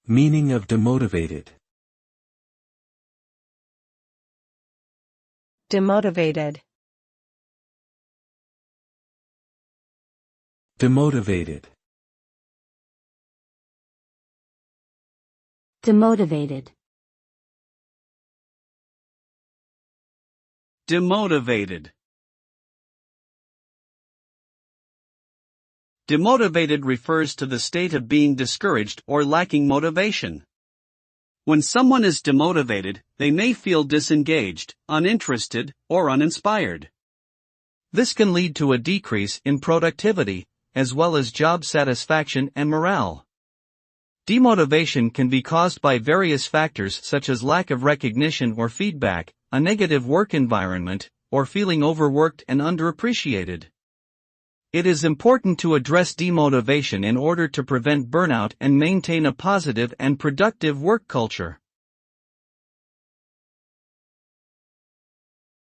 Meaning of demotivated. Demotivated. Demotivated. Demotivated. Demotivated. Demotivated refers to the state of being discouraged or lacking motivation. When someone is demotivated, they may feel disengaged, uninterested, or uninspired. This can lead to a decrease in productivity, as well as job satisfaction and morale. Demotivation can be caused by various factors such as lack of recognition or feedback, a negative work environment, or feeling overworked and underappreciated. It is important to address demotivation in order to prevent burnout and maintain a positive and productive work culture.